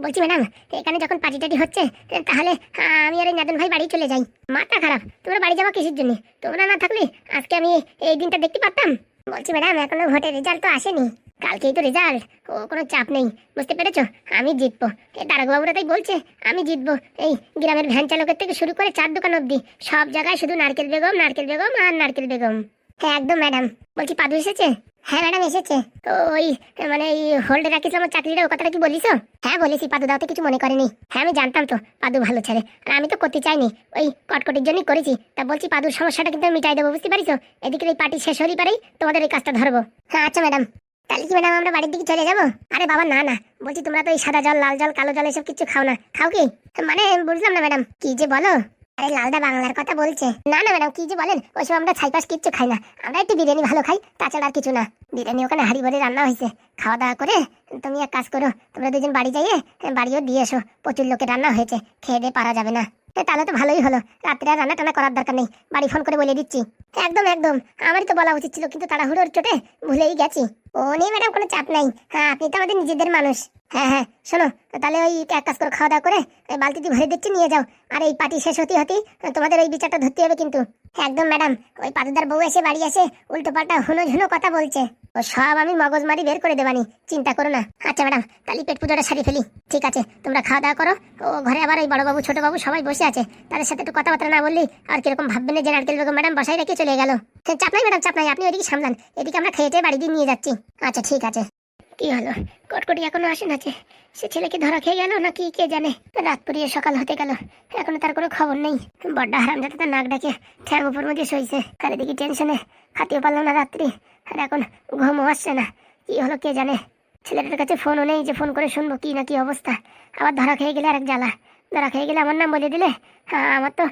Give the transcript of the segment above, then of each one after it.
বলছি ম্যাডাম, এখানে যখন পার্টি টাটি হচ্ছে তাহলে আমি আর এই নাদন ভাই বাড়ি চলে যাই। মাথা খারাপ, তোমরা বাড়ি যাওয়া কিসের জন্য? তোমরা না থাকলে আজকে আমি এই দিনটা দেখতে পারতাম। বলছি ম্যাডাম, এখনো ভোটের রেজাল্ট তো আসেনি, কালকেই তো রেজাল্ট। ও কোনো চাপ নেই, বুঝতে পেরেছো? আমি জিতবো। এই দারোগাবুরা তাই বলছে আমি জিতবো। এই গ্রামের ভ্যান চালকের থেকে শুরু করে চার দোকান অব্দি সব জায়গায় শুধু নারকেল বেগম, নারকেল বেগম আর নারকেল বেগম। হ্যাঁ একদম ম্যাডাম। বলছি পাদু এসেছে? হ্যাঁ ম্যাডাম এসেছে। তো ওই মানে এই হোল্ডে রাখিস আমার চাকরিটা, ও কথাটা কি বলিস? হ্যাঁ বলেছি, পাদু দাও তো কিছু মনে করেনি। হ্যাঁ আমি জানতাম তো পাদু ভালো ছেলে, আর আমি তো করতে চাইনি, ওই কটকটির জন্যই করেছি। তা বলছি পাদুর সমস্যাটা কিন্তু আমি মিটাই দেবো, বুঝতে পারিস? এদিকে এই পার্টি শেষ হলেই পারেই তোমাদের এই কাজটা ধরবো। হ্যাঁ আচ্ছা ম্যাডাম। তাহলে কি ম্যাডাম আমরা বাড়ির দিকে চলে যাবো? আরে বাবা না না, বলছি তোমরা তো এই সাদা জল, লাল জল, কালো জল এসব কিছু খাও না, খাও কি? মানে বুঝলাম না ম্যাডাম, কি যে বলো? আরে লালদা বাংলার কথা বলছে। না না ম্যাডাম, কি যে বলেন, ওইসব আমরা ছাইপাশ কিচ্ছু খাই না, আমরা একটু বিরিয়ানি ভালো খাই, তাছাড়া আর কিছু না। বিরিয়ানি ওখানে হাড়ি ভরে রান্না হয়েছে, খাওয়া দাওয়া করে তুমি এক কাজ করো, তোমরা দুজন বাড়ি যাইয়ে বাড়িও দিয়ে এসো, প্রচুর লোকের রান্না হয়েছে, খেয়ে দিয়ে পারা যাবে না। তাহলে তো ভালোই হলো, রাত্রে আর রান্না টান্না করার দরকার নেই, বাড়ি ফোন করে বলে দিচ্ছি। একদম একদম, আমারই তো বলা উচিত ছিল, কিন্তু তাড়াহুড়োর চোটে ভুলেই গেছি। ও নিয়ে ম্যাডাম কোনো চাপ নাই, হ্যাঁ আপনি তো আমাদের নিজেদের মানুষ। হ্যাঁ হ্যাঁ শোনো, তাহলে ওই এক কাজ করে খাওয়া দাওয়া করে বালতিতে ভরে দিচ্ছি, নিয়ে যাও। আর এই পার্টি শেষ হতে হতেই তোমাদের ওই বিচারটা ধরতে হবে কিন্তু। একদম ম্যাডাম, ওই পাদুদার বউ এসে বাড়ি আসে উল্টো পাল্টা হুনো ঝুনো কথা বলছে, ও সব আমি মগজ মারি বের করে দেবানি, চিন্তা করো না। আচ্ছা ম্যাডাম, তাহলে পেট পুজোটা সারি ফেলি। ঠিক আছে, তোমরা খাওয়া দাওয়া করো। ও ঘরে আবার ওই বড়বাবু ছোটবাবু সবাই বসে আছে, তাদের সাথে একটু কথাবার্তা না বললি আর কিরকম ভাববেন যে নারকেল বেগম ম্যাডাম বাসায় রেখে চলে গেল। চাপ নাই ম্যাডাম, চাপ নাই, আপনি ওইদিকে সামলান, এদিকে আমরা খেয়ে বাড়ি দিয়ে নিয়ে যাচ্ছি। আচ্ছা ঠিক আছে। কি হলো, কটকটি এখনো আসে নাচে? সে ছেলেকে ধরা খেয়ে গেল নাকি কে জানে? রাত পুরিয়ে সকাল হতে গেল, এখনো তার কোনো খবর নেই। বড্ডা হারাম যাতে তার নাক ডাকে ঠ্যাং উপর মধ্যে সইছে, আর এদিকে টেনশনে খাতেও পারলাম না রাত্রি, আর এখন ঘুমও আসছে না। কি হলো কে জানে? ছেলেটার কাছে ফোনও নেই যে ফোন করে শুনবো কি না কি অবস্থা। আবার ধরা খেয়ে গেলে আরেক জ্বালা, ধরা খেয়ে গেলে আমার নাম বলে দিলে আমার তো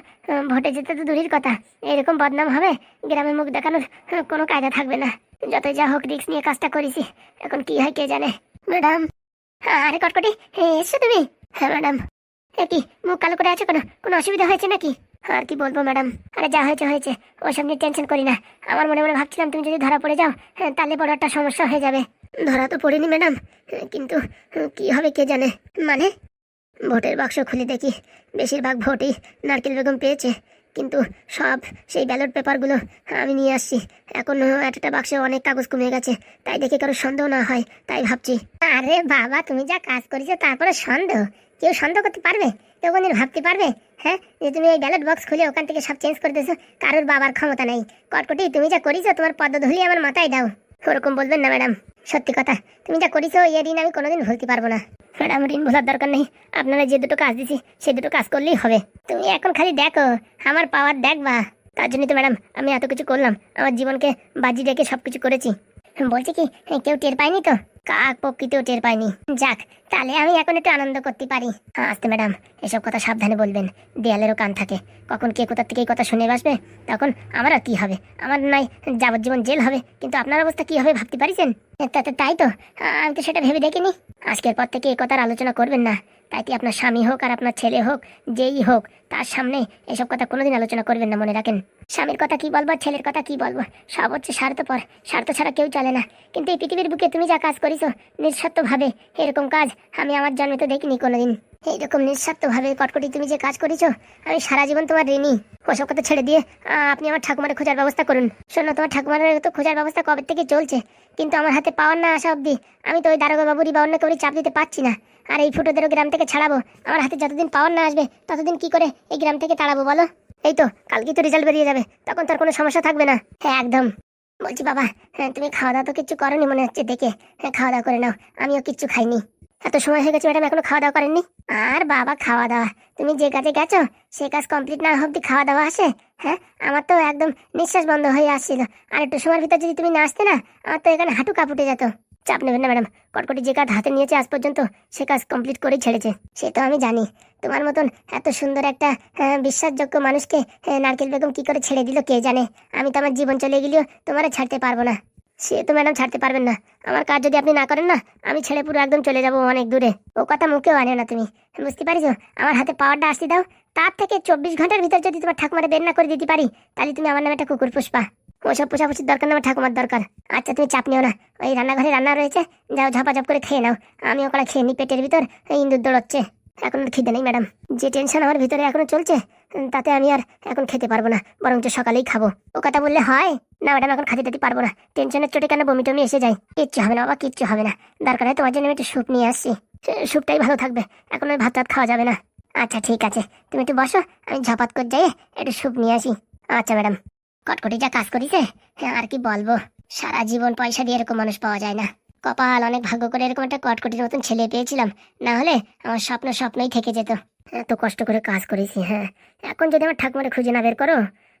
ভোটে যেতে তো দূরের কথা, এরকম বদনাম হবে, গ্রামে মুখ দেখানোর কোনো কায়দা থাকবে না। যতই যা হোক রিস্ক নিয়ে কাজটা করেছি, এখন কি হয় কে জানে। ম্যাডাম, আরে কটকটি এসছো তুমি? হ্যাঁ ম্যাডাম। কি মুখ কালো করে আছো কেন, কোনো অসুবিধা হয়েছে নাকি? আর কি বলবো ম্যাডাম, আরে যা হয়েছে হয়েছে, ওসব নিয়ে টেনশন করি না। আমার মনে মনে ভাবছিলাম তুমি যদি ধরা পড়ে যাও তাহলে বড় একটা সমস্যা হয়ে যাবে। ধরা তো পড়িনি ম্যাডাম, কিন্তু কি হবে কে জানে। মানে ভোটের বাক্স খুলে দেখি বেশিরভাগ ভোটই নারকেল বেগম পেয়েছে, কিন্তু সব সেই ব্যালট পেপারগুলো আমি নিয়ে আসছি। এখন একটা বাক্সে অনেক কাগজ কমে গেছে, তাই দেখে কারো সন্দেহ না হয় তাই ভাবছি। আরে বাবা, তুমি যা কাজ করেছো তারপরে সন্দেহ? কেউ সন্দেহ করতে পারবে? কেউ কোনদিন ভাবতে পারবে হ্যাঁ যে তুমি এই ব্যালট বক্স খুলে ওখান থেকে সব চেঞ্জ করে দিয়েছো? কারোর বাবার ক্ষমতা নেই। কটকটি তুমি যা করেছো তোমার পদ্মধূলি আমার মাথায় দাও। ওরকম বলবেন না ম্যাডাম, সত্যি কথা, তুমি যা করেছো এই ঋণ আমি কোনোদিন ভুলতে পারবো না। ম্যাডাম ঋণ ভোলার দরকার নেই, আপনারা যে দুটো কাজ দিছি সে দুটো কাজ করলেই হবে। তুমি এখন খালি দেখো আমার পাওয়ার দেখবা, তার জন্যই তো ম্যাডাম আমি এত কিছু করলাম, আমার জীবনকে বাজি রেখে সবকিছু করেছি। বলছি কি কেউ টের পায়নি তো? কাক পক্ষীতেও টের পায়নি। যাক, তাহলে আমি এখন একটু আনন্দ করতে পারি। আস্তে ম্যাডাম, এসব কথা সাবধানে বলবেন, দেয়ালেরও কান থাকে, কখন কে কোথা থেকে এই কথা শুনে বসবে, তখন আমার আর কি হবে? আমার নয় যাবজ্জীবন জেল হবে, কিন্তু আপনার অবস্থা কি হবে ভাবতে পারিছেন? তাই তো, আমি তো সেটা ভেবে দেখিনি। আজকের পর থেকে এই কথার আলোচনা করবেন না, তাই কি আপনার স্বামী হোক আর আপনার ছেলে হোক, যেই হোক, তার সামনে এসব কথা কোনোদিন আলোচনা করবেন না, মনে রাখেন। স্বামীর কথা কি বলবো, ছেলের কথা কি বলবো, সব হচ্ছে স্বার্থপর, স্বার্থ ছাড়া কেউ চলে না। কিন্তু এই পৃথিবীর বুকে তুমি যা কাজ করেছো নিঃস্বার্থভাবে, এরকম কাজ আমি আমার জন্মে তো দেখিনি কোনোদিন। এইরকম নিঃস্বার্থভাবে কটকটি তুমি যে কাজ করেছো, আমি সারা জীবন তোমার ঋণী। ওসব কথা ছেড়ে দিয়ে আপনি আমার ঠাকুমার খোঁজার ব্যবস্থা করুন। শোনো, তোমার ঠাকুমার তো খোঁজার ব্যবস্থা কবে থেকে চলছে, কিন্তু আমার হাতে পাওয়ার না আসা অবধি আমি তো ওই দারোগা বাবুরি বা অন্য কেউ চাপ দিতে পারছি না। আর এই ফুটোদেরও গ্রাম থেকে ছাড়াবো, আমার হাতে যতদিন পাওয়ার না আসবে ততদিন কি করে এই গ্রাম থেকে তাড়াবো বলো? এই তো কালকেই তো রেজাল্ট বেরিয়ে যাবে, তখন তার কোনো সমস্যা থাকবে না। হ্যাঁ একদম। বলছি বাবা, তুমি খাওয়া দাওয়া তো কিচ্ছু করনি মনে হচ্ছে দেখে, খাওয়া দাওয়া করে নাও। আমিও কিচ্ছু খাইনি, এত সময় হয়ে গেছে ম্যাডাম এখনো খাওয়া দাওয়া করেননি? আর বাবা খাওয়া দাওয়া, তুমি যে কাজে গেছো সে কাজ কমপ্লিট না অবধি খাওয়া দাওয়া আসে? হ্যাঁ, আমার তো একদম নিঃশ্বাস বন্ধ হয়ে আসছিল, আর একটু সময়ের ভিতর যদি তুমি না আসতে না, আমার তো এখানে হাঁটু কাঁপুটে যেত। চাপ নেবেন না ম্যাডাম, কটকটি যে কাজ হাতে নিয়েছে আজ পর্যন্ত সে কাজ কমপ্লিট করেই ছেড়েছে। সে তো আমি জানি, তোমার মতন এত সুন্দর একটা বিশ্বাসযোগ্য মানুষকে নারকেল বেগম কি করে ছেড়ে দিল কে জানে। আমি তো আমার জীবন চলে গেলেও তোমারে ছাড়তে পারবো না। সে তো ম্যাডাম ছাড়তে পারবেন না, আমার কাজ যদি আপনি না করেন না, আমি ছেড়ে পুরো একদম চলে যাবো অনেক দূরে। ও কথা মুখেও আনে না তুমি, বুঝতে পারিছো? আমার হাতে পাওয়ারটা আসতে দাও, তার থেকে 24 ঘন্টার ভিতর যদি তোমার ঠাকুমারে বের না করে দিতে পারি, তাহলে তুমি আমার নামে একটা কুকুর পুষবা। ওসব পোষাপুষির দরকার না, আমার ঠাকুমার দরকার। আচ্ছা তুমি চাপ নিও না, ওই রান্নাঘরে রান্না রয়েছে, যাও ঝাপাঝাপ করে খেয়ে নাও। আমি ওখানে খেয়ে নি, পেটের ভিতর ইন্দুর দৌড়চ্ছে। এখন আর খিদে নেই ম্যাডাম, যে টেনশন আমার ভিতরে এখনো চলছে তাতে আমি আর এখন খেতে পারবো না, বরঞ্চ সকালেই খাবো। ও কথা বললে হয় না ম্যাডাম, এখন খাতে টাতে পারবো না, টেনশনের চোটে কেন বমি টমি এসে যায়। কিচ্ছু হবে না বাবা, কিচ্ছু হবে না। দরকার হয় তোমার জন্য আমি একটু স্যুপ নিয়ে আসছি, স্যুপটাই ভালো থাকবে, এখন ওই ভাত টাত খাওয়া যাবে না। আচ্ছা ঠিক আছে, তুমি একটু বসো, আমি ঝাপাত করে যাই একটু স্যুপ নিয়ে আসি। আচ্ছা ম্যাডাম। কটকটি যা কাজ করিছে, আর কি বলবো, সারা জীবন পয়সা দিয়ে এরকম মানুষ পাওয়া যায় না। কপাল, অনেক ভাগ্য করে এরকম একটা কটকটির মতন ছেলে পেয়েছিলাম, না হলে আমার স্বপ্নই থেকে যেত। এত কষ্ট করে কাজ করেছি, হ্যাঁ। এখন যদি আমার ঠাকুমারে খুঁজে না বের করো,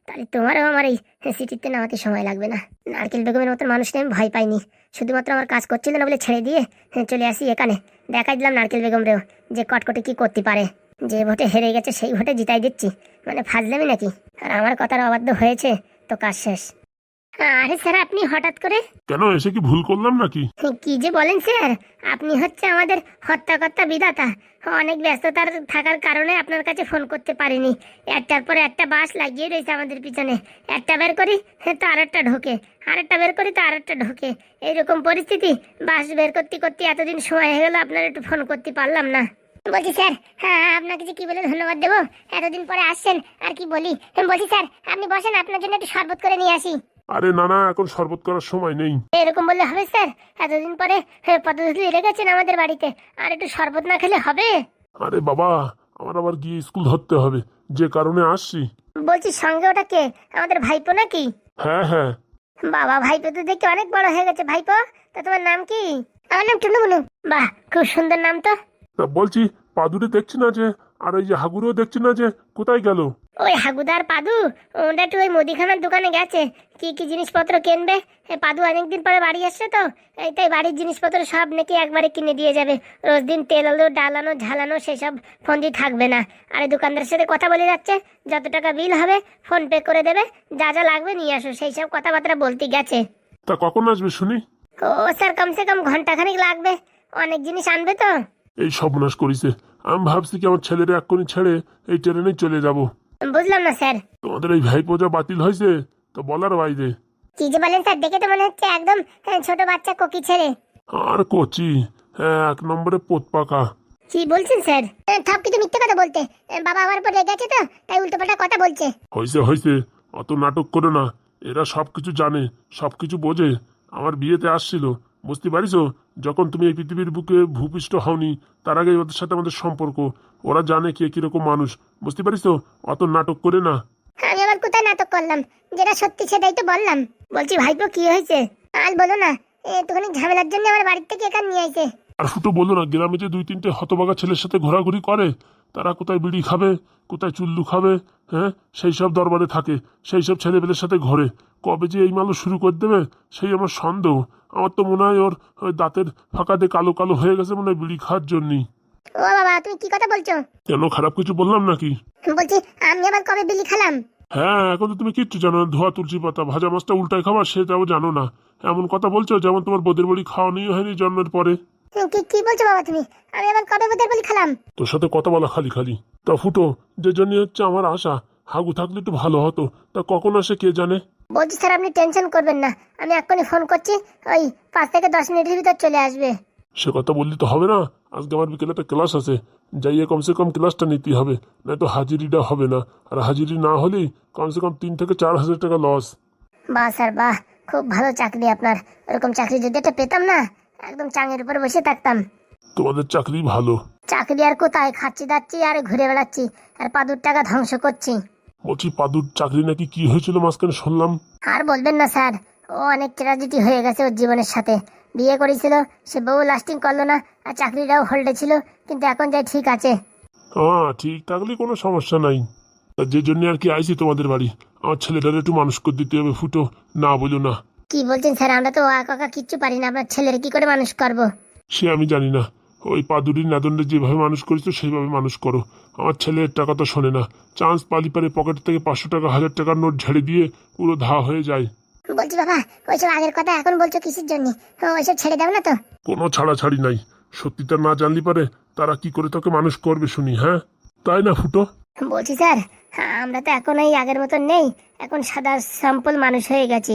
তাহলে তোমারও আমার এই সিটিতে নামাতে সময় লাগবে না। নারকেল বেগমের মতন মানুষটা আমি ভয় পাইনি, শুধুমাত্র আমার কাজ করছিল না বলে ছেড়ে দিয়ে চলে আসি এখানে। দেখাই দিলাম নারকেল বেগমরেও যে কটকটি কি করতে পারে। যে ভোটে হেরে গেছে সেই ভোটে জিতাই দিচ্ছি, মানে ফাজলামি নাকি? আর আমার কথার অবাধ্য হয়েছে তো কাজ শেষ। আরে স্যার, আপনি হঠাৎ করে কেন, এসে কি ভুল করলাম নাকি? কি যে বলেন স্যার, আপনি হচ্ছে আমাদের হত্যাকর্তা বিধাতা। অনেক ব্যস্ততার থাকার কারণে আপনার কাছে ফোন করতে পারিনি। একটার পর একটা বাস লাগিয়ে রয়েছে আমাদের পিছনে, একটা বের করি তো আরেকটা ঢোকে, আরেকটা বের করি তো আরেকটা ঢোকে, এইরকম পরিস্থিতি। বাস বের করতে করতে এতদিন সময় হয়ে গেল, আপনার একটু ফোন করতে পারলাম না। বলছি স্যার, হ্যাঁ আপনাকে যে কি বলে ধন্যবাদ দেবো, এতদিন পরে আসছেন আর কি বলি। বলছি স্যার, আপনি বসেন, আপনার জন্য একটু শরবত করে নিয়ে আসি। আরে না না, এখন শরবত করার সময় নেই। এরকম বললে হবে স্যার? এতদিন পরে পদ্মধুলি রেখেছেন আমাদের বাড়িতে, আর একটু শরবত না খেলে হবে? আরে বাবা, আমার আবার গিয়ে স্কুল ধরতে হবে, যে কারণে আসছি। বলছি সঙ্গে ওটা কে, আমাদের ভাইপো নাকি? হ্যাঁ হ্যাঁ। বাবা, ভাইপো তো দেখতে অনেক বড় হয়ে গেছে। ভাইপো, তা তোমার নাম কি? আমার নাম টুনুমুনু। বাহ, খুব সুন্দর নাম তো। তা বলছি, পাদুরে দেখছি না যে, আর ওই যে হাগুরেও দেখছি না যে, কোথায় গেল? ওই হাগুদার পাদু, ওটা একটু ওই মুদিখানার দোকানে গেছে, কি কি জিনিসপত্র কিনবে। পাদু অনেকদিন পরে বাড়ি আসছে তো, তাই বাড়ির জিনিসপত্র সব নাকি একবারে কিনে দিয়ে যাবে। রোজ দিন তেল আলো ডালানো ঝালানো সেসব ফন্দি থাকবে না। আর এই দোকানদারের সাথে কথা বলে যাচ্ছে, যত টাকা বিল হবে ফোন পে করে দেবে, যা যা লাগবে নিয়ে আসো, সেই সব কথাবার্তা বলতে গেছে। তা কখন আসবে শুনি? ও স্যার, কমসে কম ঘন্টাখানিক লাগবে, অনেক জিনিস আনবে তো। এই সর্বনাশ করিছে, আমি ভাবছি কি আমার ছেলের এক্ষুনি ছেড়ে এই ট্রেনেই চলে যাব। বুঝলাম না স্যার। তোমাদের এই ভাই পূজা বাতিল হয়েছে তো বলার বাইরে। কি যে বলেন স্যার, দেখে তো মনে হচ্ছে একদম ছোট বাচ্চা কোকি ছেড়ে। আর কচি, এক নম্বরে পোত পাকা। কি বলছেন স্যার? সব কিছু মিথ্যে কথা বলতে, বাবা আমার উপর রেগে আছে তো তাই উল্টোপাল্টা কথা বলছে। হয়েছে হয়েছে, অত নাটক করো না। এরা সবকিছু জানে, সবকিছু বোঝে। আমার বিয়েতে আসছিল, বুঝতে পারিছো? যখন তুমি এই পৃথিবীর বুকে ভূপৃষ্ঠ হওনি, তার আগে ওদের সাথে আমাদের সম্পর্ক। ওরা জানে কে কিরকম মানুষ, বুঝতে পারিছো? অত নাটক করে না। আমি আবার কোথায় নাটক করলাম, যেটা সত্যি সেটাই তো বললাম। বলছি ভাইপো, কি হয়েছে আজ বলো না, একটুখানি ঝামেলার জন্য আমার বাড়ির থেকে এখানে নিয়ে আইছে। আর ফুটো বললো না, গ্রামে যে 2-3টে হতবাগা ছেলের সাথে ঘোরাঘুরি করে, তারা কোথায় বিড়ি খাবে, কোথায় চুল্লু খাবে, হ্যাঁ, সেই সব দরবারে থাকে, সেই সব ছেলেপেলের সাথে ঘরে। কবে যে এই মানুষ শুরু করে দেবে সেই আমার সন্দেহ। আমার তো মনে হয় ওর দাঁতের ফাঁকাতে কালো কালো হয়ে গেছে, মনে হয় বিড়ি খাওয়ার জন্যই। ও বাবা, তুমি কি কথা বলছো? কেন, খারাপ কিছু বললাম নাকি? বলছি আমি আবার কবে বিলি খেলাম? হ্যাঁ, এখন তো তুমি কিচ্ছু জানো না। ধোয়া তুলসী পাতা ভাজা মাছটা উল্টায় খাবার সেটাও জানো না। এমন কথা বলছো যেমন তোমার বোদের বাড়ি খাওয়ানোই হয়নি জন্মের পরে। কি কি বলছো বাবা তুমি? আমি আবার কবে বোধের বলি খেলাম? তোর সাথে কথা বলা খালি খালি। তা ফুটো, যে জন্য হচ্ছে আমার আশা, হাগু থাকলে একটু ভালো হতো। তা কখন আসে কে জানে। বলছি স্যার, আপনি টেনশন করবেন না, আমি এক্ষুনি ফোন করছি, ওই 5 থেকে 10 মিনিটের ভিতর চলে আসবে। সে কথা বললি তো হবে না। আজকে আমার বিকেলে একটা ক্লাস আছে, যাইয়ে কমসে কম ক্লাসটা নিতেই হবে, নয়তো হাজিরিটা হবে না। আর হাজিরি না হলেই কমসে কম 3 থেকে 4 হাজার টাকা লস। বাহ স্যার বাহ, খুব ভালো চাকরি আপনার। এরকম চাকরি যদি একটা পেতাম না, একদম চাঙের উপরে বসে থাকতাম। তোমাদের চাকরি ভালো। চাকরি আর কোথায়, খাচ্ছি দাচ্ছি আর ঘুরে বেড়াচ্ছি, আর পাদুর টাকা ধ্বংস করছি। বলছি, পাদুর চাকরি নাকি কি হয়েছিল মাঝখানে শুনলাম। আর বলবেন না স্যার, ও অনেক ট্র্যাজেডি হয়ে গেছে ওর জীবনের সাথে। বিয়ে করেছিল, সে বউ লাস্টিং করলো না, আর চাকরিটাও হোল্ডে ছিল, কিন্তু এখন যাই ঠিক আছে। হ্যাঁ, ঠিক থাকলে কোনো সমস্যা নাই। তা যে জন্য আর কি আইছি তোমাদের বাড়ি, আমার ছেলেটার একটু মানুষ করে দিতে হবে। ফুটো, না বলো না। কি বলছেন স্যার? আমরা তো কাকা কিচ্ছু পারি না, আপনার ছেলের কি করে মানুষ করব? সে আমি জানি না। ওই পাদুরি নাদনটা যেভাবে মানুষ করেছো সেইভাবে মানুষ করো। আমার ছেলের টাকা তো শোনে না। চান্স পালি পারে পকেট থেকে 500 টাকা 1000 টাকার নোট ঝেড়ে দিয়ে পুরো ধা হয়ে যায়। বলছি বাবা, ওইসব আগের কথা এখন বলছো কিসের জন্য? ওইসব ছেড়ে দাও না তো। কোনো ছাড়াছাড়ি নাই। সত্যিটা না জানলি পারে তারা কি করে তোকে মানুষ করবে শুনি, হ্যাঁ? তাই না ফুটো? বলছি স্যার, আমরা তো এখন এই আগের মতন নেই, এখন সাদা স্যাম্পল মানুষ হয়ে গেছি।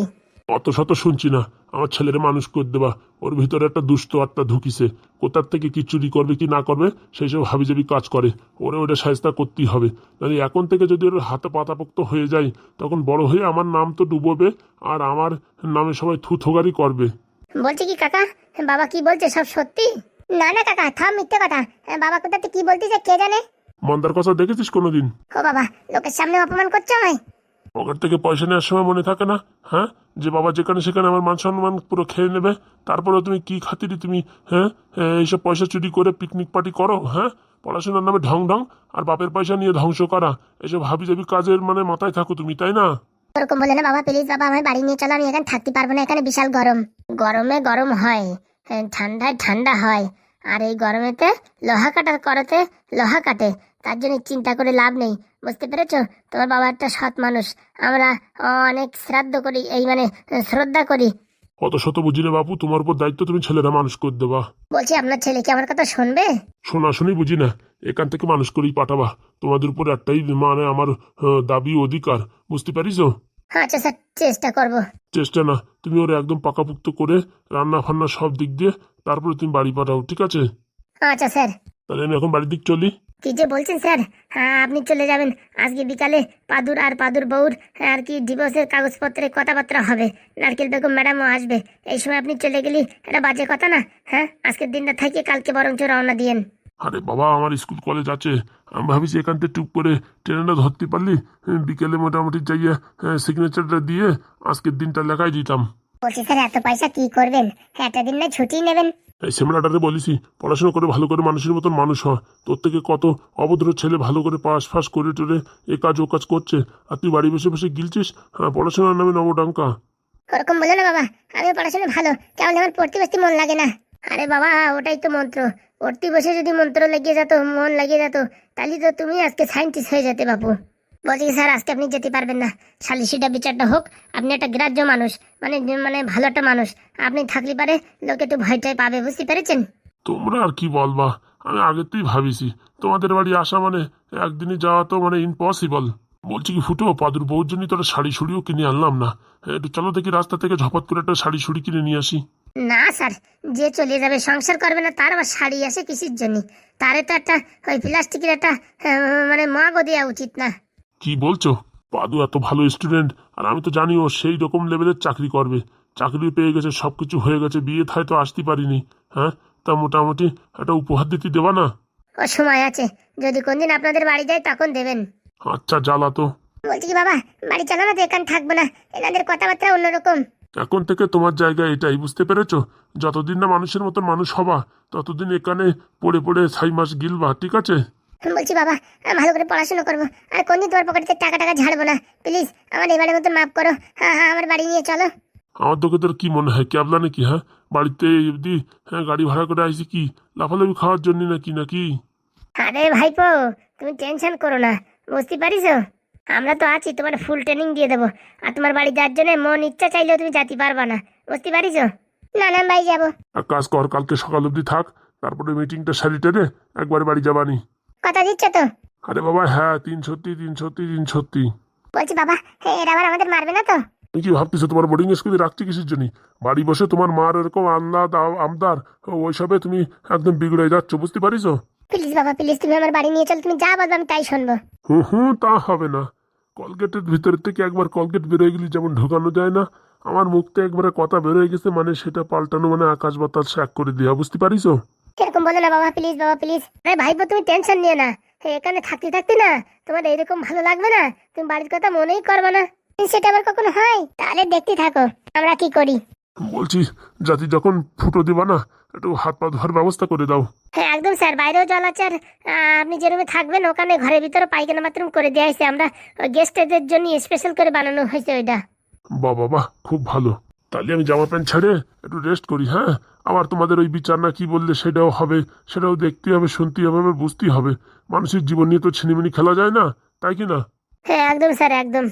অত শত শুনছি না, আমার ছেলেরে মানুষ করে দেবা। ওর ভিতরে একটা দুষ্ট আত্মা ঢুকিছে, কোথার থেকে কি চুরি করবে কি না করবে সেই সব হাবিজাবি কাজ করে। ওরে ওটা সাজতা করতেই হবে, মানে এখন থেকে যদি ওর হাতে পাতাপোক্ত হয়ে যায় তখন বড় হয়ে আমার নাম তো ডুবোবে, আর আমার নামে সবাই থুথোগারি করবে। বলছি কি কাকা, বাবা কি বলছে সব সত্যি? না না কাকা, থাম, মিথ্যে কথা। বাবা কোথাতে কি বলতেছে কে জানে। মন্দার কথা দেখেছিস কোনোদিন? ও বাবা, লোকের সামনে অপমান করছো আমায়? পকেট থেকে পয়সা নেওয়ার সময় মনে থাকে না, হ্যাঁ, যে বাবা যেখানে সেখানে আমার মান সম্মান পুরো খেয়ে নেবে। তারপরে তুমি কি খাতিরে তুমি, হ্যাঁ, এইসব পয়সা চুরি করে পিকনিক পার্টি করো, হ্যাঁ, পড়াশোনার নামে ঢং ঢং, আর বাপের পয়সা নিয়ে ধ্বংস করা, এসব হাবিজাবি কাজের মানে মাথায় থাকো তুমি, তাই না? ওরকম বলে না বাবা, প্লিজ বাবা, আমার বাড়ি নিয়ে চলো, আমি এখানে থাকতে পারবো না, এখানে বিশাল গরম। গরমে গরম হয়, ঠান্ডায় ঠান্ডা হয়, আর এই গরমেতে লোহা কাটার করতে লোহা কাটে, তার জন্য চিন্তা করে লাভ নেই, বুঝতে পেরেছো? তোমার বাবা একটা সৎ মানুষ, আমরা অনেক শ্রাদ্ধ করি, এই মানে শ্রদ্ধা করি। অত শত বুঝি না বাপু, তোমার উপর দায়িত্ব, তুমি ছেলেরা মানুষ করে দেবা। বলছি আপনার ছেলে কি আমার কথা শুনবে? শোনাশুনি বুঝি না, এখান থেকে মানুষ করেই পাঠাবা। তোমাদের উপর একটাই মানে আমার দাবি অধিকার, বুঝতে পারিস? আচ্ছা স্যার, চেষ্টা করব। চেষ্টা না, তুমি ওরা একদম পাকাপুক্ত করে রান্না ফান্না সব দিক দিয়ে তারপরে তুমি বাড়ি পাঠাও, ঠিক আছে? আচ্ছা স্যার। তাহলে আমি এখন বাড়ির দিক চলি। কি যে বলছেন স্যার, হ্যাঁ আপনি চলে যাবেন আজকে বিকালে, পাদুর আর পাদুর বউর আর কি ডিভোর্সের কাগজপত্রে কথাবার্তা হবে, নারকেল বেগম ম্যাডামও আসবে, এই সময় আপনি চলে গেলি এটা বাজে কথা না? হ্যাঁ, আজকের দিনটা থেকে কালকে বরঞ্চ রওনা দিয়েন। আরে বাবা, আমার স্কুল কলেজ আছে, আমি ভাবিছি এখান থেকে টুক করে ট্রেনটা ধরতে পারলি বিকেলে মোটামুটি যাইয়া সিগনেচারটা দিয়ে আজকের দিনটা লেখাই দিতাম। বলছি স্যার, এত পয়সা কি করবেন? একটা দিন না ছুটি নেবেন? এই সেমিনারটারে বলিছি পড়াশোনা করে ভালো করে মানুষের মতন মানুষ হয়। তোর থেকে কত অভদ্র ছেলে ভালো করে পাস ফাস করে টোরে এ কাজ ও কাজ করছে, আর তুই বাড়ি বসে বসে গিলছিস হ্যাঁ পড়াশোনার নামে নবডাঙ্কা। ওরকম বলো না বাবা, আমি পড়াশোনা ভালো, কেমন আমার পড়তে বসতে মন লাগে না। আরে বাবা, ওটাই তো মন্ত্র, পড়তে বসে যদি মন্ত্র লেগে যেত, মন লাগিয়ে যেত, তাহলে তো তুমি আজকে সায়েন্টিস্ট হয়ে যেতে বাপু। বলছি স্যার, আজকে আপনি যেতে পারবেন না, সালিশিটা বিচারটা হোক, আপনি একটা গ্রাহ্য মানুষ, মানে মানে ভালো একটা মানুষ, আপনি থাকলে পারে লোকে একটু ভয়টাই পাবে, বুঝতে পেরেছেন? তোমরা আর কি বলবা, আমি আগেতেই ভাবিছি তোমাদের বাড়ি আসা মানে একদিনে যাওয়া তো মানে ইম্পসিবল। বলছি কি ফুটো, পাদুর বউর জন্য তোরা শাড়ি শুড়িও কিনে আনলাম না, একটু চলো দেখি রাস্তা থেকে ঝপাত করে একটা শাড়ি শুড়ি কিনে নিয়ে আসি। না স্যার, যে চলে যাবে সংসার করবে না তার আবার শাড়ি আসে কিসের জন্য? তারে তো একটা ওই প্লাস্টিকের একটা মানে মাগও দেওয়া উচিত না? কি বলছো? পাদু এত ভালো স্টুডেন্ট, আর আমি তো জানি ও সেই রকম লেভেলের চাকরি করবে, চাকরি পেয়ে গেছে, সবকিছু হয়ে গেছে, বিয়ে থায় তো আসতে পারিনি, হ্যাঁ, তা মোটামুটি একটা উপহার দিতে দেবা না? ও সময় আছে, যদি কোনদিন আপনাদের বাড়ি যায় তখন দেবেন। আচ্ছা জ্বালা তো। বলছি কি বাবা, বাড়ি চলো না তো, এখানে থাকবো না, এনাদের কথাবার্তা অন্যরকম। এখন থেকে তোমার জায়গা এটাই, বুঝতে পেরেছো? যতদিন না মানুষের মতন মানুষ হবা ততদিন এখানে পড়ে পড়ে ছাই মাস গিলবা, ঠিক আছে? বলছি বাবা, আমি ভালো করে পড়াশোনা করবো, আর কোনদিন তোমার পকেটে টাকা টাকা ঝাড়বো না, প্লিজ আমার এবারের মতন মাফ করো। হ্যাঁ হ্যাঁ, আমার বাড়ি নিয়ে চলো। আমার তোকে তোর কি মনে হয় ক্যাবলা নাকি? হ্যাঁ, বাড়িতে অবধি হ্যাঁ গাড়ি ভাড়া করে আইসি কি লাফালাফি খাওয়ার জন্য নাকি নাকি? আরে ভাইপো, তুমি টেনশন করো না, বুঝতে পারিস, আমরা তো আছি, তোমার ফুল ট্রেনিং দিয়ে দেবো, আর তোমার বাড়ি যাওয়ার জন্য মন ইচ্ছা চাইলেও তুমি যেতে পারবা না, বুঝতে পারিস? না না ভাই, যাবো। এক কাজ কর, কালকে সকাল অবধি থাক, তারপরে মিটিংটা সারি টেনে একবারে বাড়ি যাবানি। কথা দিচ্ছ তো? আরে বাবা হ্যাঁ, 3 সত্যি। বলছি বাবা, এরা আবার আমাদের মারবে না তো? তুমি কি ভাবতেছো তোমার বোর্ডিং স্কুলে রাখছি কিসের জন্য? বাড়ি বসে তোমার মার এরকম আমদার ওইসবে তুমি একদম বিগড়ে যাচ্ছ, বুঝতে পারিস? প্লিজ বাবা, প্লিজ তুমি আমার বাড়ি নিয়ে চলো, তুমি যা বলবে আমি তাই শুনবো। হুম, তা হবে না। কলগেটের ভিতর থেকে একবার কলগেট বেরোয় গেলে যেমন ঢোকানো যায় না, আমার মুখতে একবারে কথা বেরোয় গেছে মানে সেটা পাল্টানো মানে আকাশ বাতাস এক করে দেওয়া, বুঝতে পারিস? এরকম বলো না বাবা, প্লিজ বাবা প্লিজ। আরে ভাইপো, তুমি টেনশন নিয়ে না, এখানে থাকতে থাকতে না তোমার এরকম ভালো লাগবে না, তুমি বাড়ির কথা মনেই করবে না। সেটা আবার কখনো হয়? তাহলে দেখতে থাকো আমরা কি করি। বলছি জাতি যখন ফুটো দিবা না, একটু হাত পা ধোয়ার ব্যবস্থা করে দাও। হ্যাঁ একদম স্যার, বাইরেও জল আছে, আর আপনি যে রুমে থাকবেন ওখানে ঘরের ভিতরে পায়খানা বাথরুম করে দেওয়া হয়েছে, আমরা গেস্টদের জন্য স্পেশাল করে বানানো হয়েছে ওইটা। বাহ খুব ভালো। তাহলে আমি জামা প্যান্ট ছেড়ে একটু রেস্ট করি। হ্যাঁ, আবার তোমাদের ওই বিচার না কি বললে সেটাও হবে, সেটাও দেখতে হবে, শুনতে হবে, আবার বুঝতেই হবে। মানুষের জীবন নিয়ে তো ছিনিমিনি খেলা যায় না, তাই কি না? হ্যাঁ একদম স্যার, একদম।